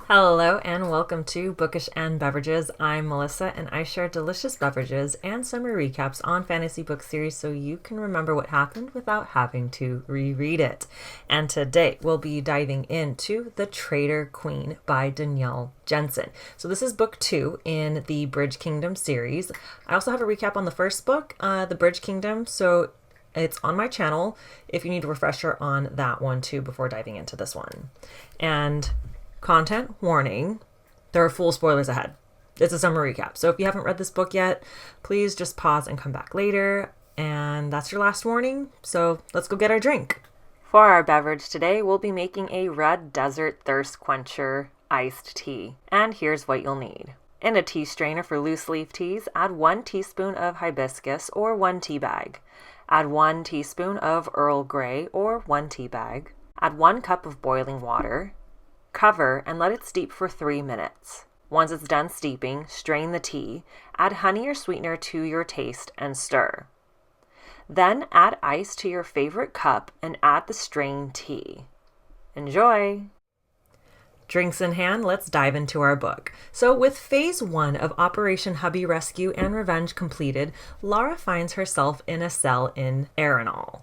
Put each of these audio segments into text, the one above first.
Hello and welcome to Bookish and Beverages. I'm Melissa and I share delicious beverages and summary recaps on fantasy book series so you can remember what happened without having to reread it. And today we'll be diving into The Traitor Queen by Danielle Jensen. So this is book 2 in the Bridge Kingdom series. I also have a recap on the first book, The Bridge Kingdom, so it's on my channel if you need a refresher on that one too before diving into this one. And content warning, there are full spoilers ahead. It's a summary recap. So if you haven't read this book yet, please just pause and come back later. And that's your last warning. So let's go get our drink. For our beverage today, we'll be making a Red Desert Thirst Quencher iced tea. And here's what you'll need. In a tea strainer for loose leaf teas, add 1 teaspoon of hibiscus or 1 tea bag. Add 1 teaspoon of Earl Grey or 1 tea bag. Add 1 cup of boiling water. Cover and let it steep for 3 minutes. Once it's done steeping, strain the tea, add honey or sweetener to your taste, and stir. Then add ice to your favorite cup and add the strained tea. Enjoy! Drinks in hand, let's dive into our book. So with phase 1 of Operation Hubby Rescue and Revenge completed, Lara finds herself in a cell in Arenal.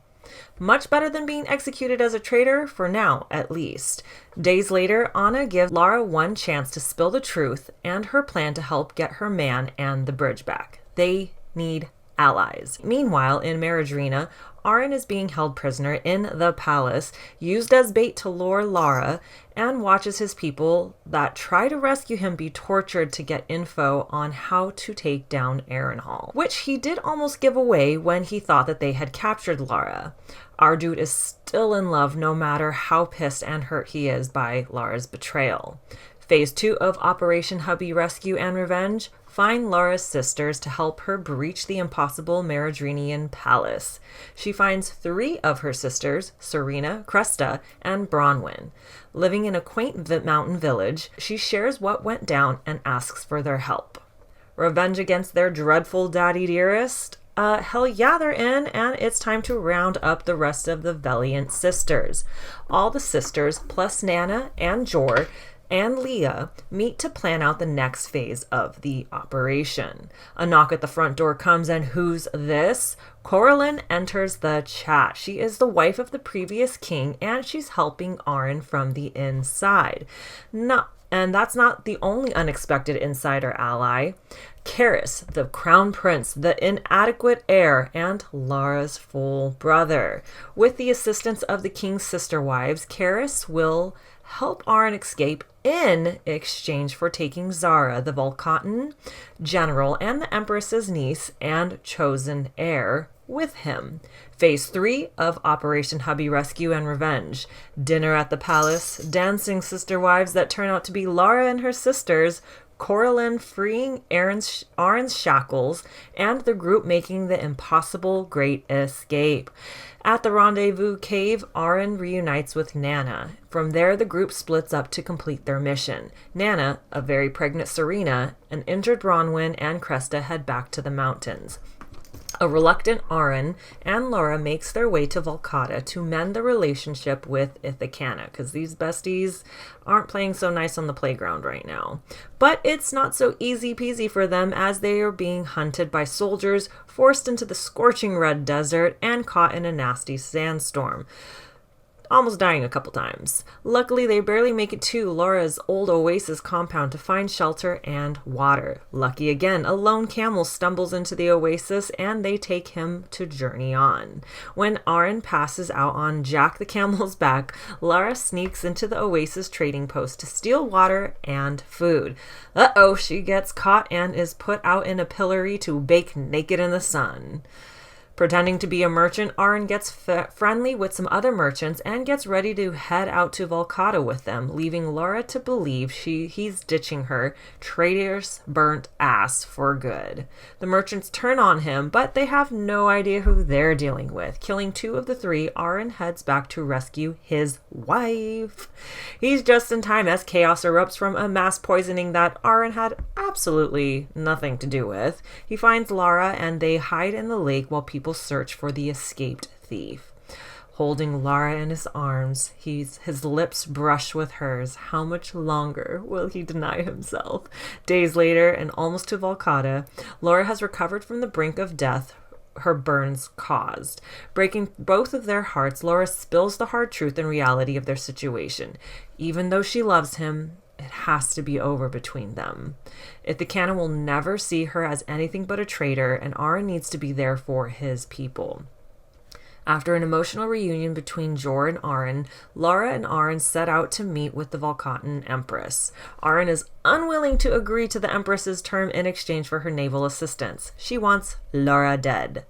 Much better than being executed as a traitor, for now at least. Days later, Anna gives Lara one chance to spill the truth and her plan to help get her man and the bridge back. They need allies. Meanwhile, in Marriage Arena, Aron is being held prisoner in the palace, used as bait to lure Lara, and watches his people that try to rescue him be tortured to get info on how to take down Harrenhal, which he did almost give away when he thought that they had captured Lara. Our dude is still in love no matter how pissed and hurt he is by Lara's betrayal. Phase 2 of Operation Hubby Rescue and Revenge, find Lara's sisters to help her breach the impossible Maragenian palace. She finds 3 of her sisters, Serena, Cresta, and Bronwyn. Living in a quaint mountain village, she shares what went down and asks for their help. Revenge against their dreadful daddy dearest? Hell yeah, they're in, and it's time to round up the rest of the valiant sisters. All the sisters, plus Nana and Jor, and Leah meet to plan out the next phase of the operation. A knock at the front door comes, and who's this? Coraline enters the chat. She is the wife of the previous king, and she's helping Aron from the inside. And that's not the only unexpected insider ally. Karis, the crown prince, the inadequate heir, and Lara's full brother. With the assistance of the king's sister wives, Karis will help Aron escape in exchange for taking Zara, the Volcatan general and the Empress's niece and chosen heir, with him. Phase 3 of Operation Hubby Rescue and Revenge. Dinner at the palace, dancing sister wives that turn out to be Lara and her sisters, Coraline freeing Aron's shackles, and the group making the impossible great escape. At the rendezvous cave, Aron reunites with Nana. From there, the group splits up to complete their mission. Nana, a very pregnant Serena, an injured Bronwyn, and Cresta head back to the mountains. A reluctant Aron and Laura makes their way to Volcata to mend the relationship with Ithacana, because these besties aren't playing so nice on the playground right now. But it's not so easy peasy for them, as they are being hunted by soldiers, forced into the scorching red desert, and caught in a nasty sandstorm, almost dying a couple times. Luckily, they barely make it to Laura's old oasis compound to find shelter and water. Lucky again, a lone camel stumbles into the oasis and they take him to journey on. When Aron passes out on Jack the camel's back, Lara sneaks into the oasis trading post to steal water and food. Uh-oh, she gets caught and is put out in a pillory to bake naked in the sun. Pretending to be a merchant, Aron gets friendly with some other merchants and gets ready to head out to Volcata with them, leaving Laura to believe he's ditching her traitorous burnt ass for good. The merchants turn on him, but they have no idea who they're dealing with. Killing 2 of the 3, Aron heads back to rescue his wife. He's just in time as chaos erupts from a mass poisoning that Aron had absolutely nothing to do with. He finds Lara and they hide in the lake while people search for the escaped thief. holding Lara in his arms. His lips brush with hers. How much longer will he deny himself? Days later, and almost to Volcata, Lara has recovered from the brink of death her burns caused. Breaking both of their hearts, Lara spills the hard truth and reality of their situation. Even though she loves him, it has to be over between them. Ithacanna will never see her as anything but a traitor, and Aron needs to be there for his people. After an emotional reunion between Jor and Aron, Lara and Aron set out to meet with the Volcatan Empress. Aron is unwilling to agree to the Empress's term in exchange for her naval assistance. She wants Lara dead.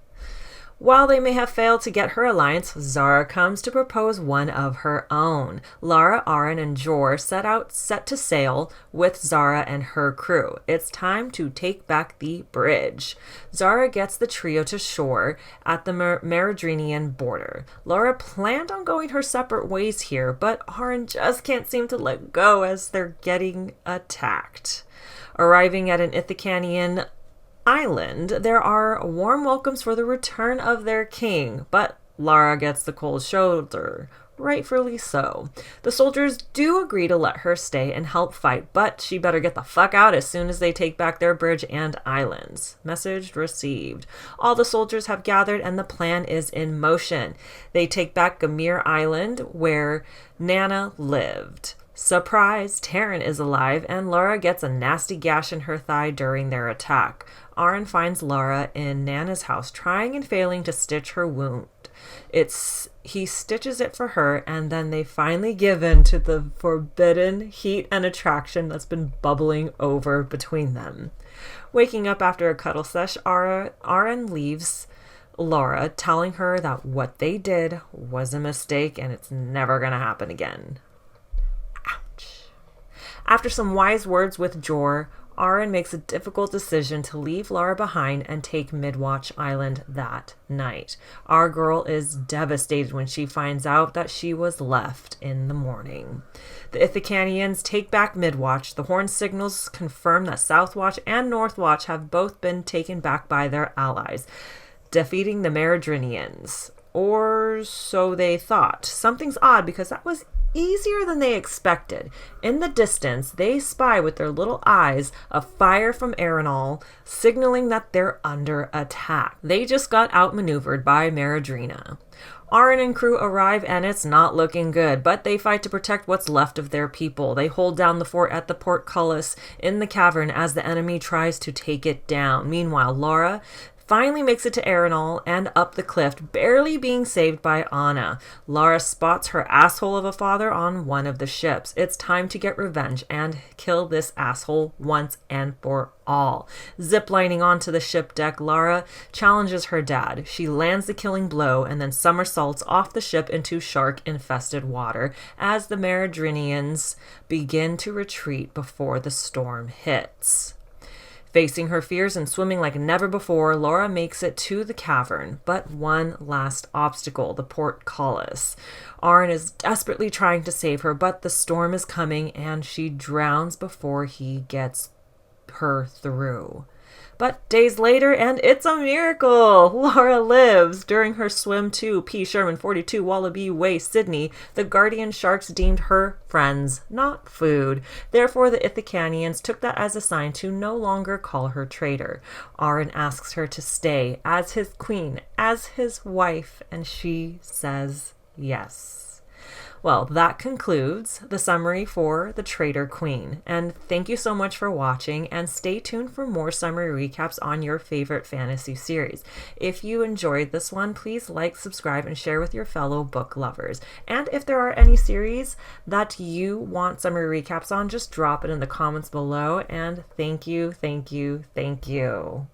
While they may have failed to get her alliance, Zara comes to propose one of her own. Lara, Aron, and Jor set to sail with Zara and her crew. It's time to take back the bridge. Zara gets the trio to shore at the Meridrinian border. Lara planned on going her separate ways here, but Aron just can't seem to let go as they're getting attacked. Arriving at an Ithacanian island, there are warm welcomes for the return of their king, but Lara gets the cold shoulder, rightfully so. The soldiers do agree to let her stay and help fight, but she better get the fuck out as soon as they take back their bridge and islands. Message received. All the soldiers have gathered and the plan is in motion. They take back Gamir Island, where Nana lived. Surprise, Taryn is alive, and Lara gets a nasty gash in her thigh during their attack. Aron finds Lara in Nana's house, trying and failing to stitch her wound. He stitches it for her, and then they finally give in to the forbidden heat and attraction that's been bubbling over between them. Waking up after a cuddle sesh, Aron leaves Lara, telling her that what they did was a mistake and it's never going to happen again. After some wise words with Jor, Aron makes a difficult decision to leave Lara behind and take Midwatch Island that night. Our girl is devastated when she finds out that she was left in the morning. The Ithacanians take back Midwatch. The horn signals confirm that Southwatch and Northwatch have both been taken back by their allies, defeating the Meridrinians. Or so they thought. Something's odd because that was easier than they expected. In the distance, they spy with their little eyes a fire from Arenal, signaling that they're under attack. They just got outmaneuvered by Meridrina. Aron and crew arrive and it's not looking good, but they fight to protect what's left of their people. They hold down the fort at the portcullis in the cavern as the enemy tries to take it down. Meanwhile, Lara finally makes it to Arenal and up the cliff, barely being saved by Anna. Lara spots her asshole of a father on one of the ships. It's time to get revenge and kill this asshole once and for all. Ziplining onto the ship deck, Lara challenges her dad. She lands the killing blow and then somersaults off the ship into shark-infested water as the Meridrinians begin to retreat before the storm hits. Facing her fears and swimming like never before, Lara makes it to the cavern, but one last obstacle, the portcullis. Aron is desperately trying to save her, but the storm is coming and she drowns before he gets her through. But days later, and it's a miracle! Lara lives. During her swim to P. Sherman 42 Wallaby Way, Sydney, the guardian sharks deemed her friends, not food. Therefore, the Ithacanians took that as a sign to no longer call her traitor. Aron asks her to stay as his queen, as his wife, and she says yes. Well, that concludes the summary for the Traitor Queen. And thank you so much for watching, and stay tuned for more summary recaps on your favorite fantasy series. If you enjoyed this one, please like, subscribe, and share with your fellow book lovers. And if there are any series that you want summary recaps on, just drop it in the comments below. And thank you, thank you, thank you.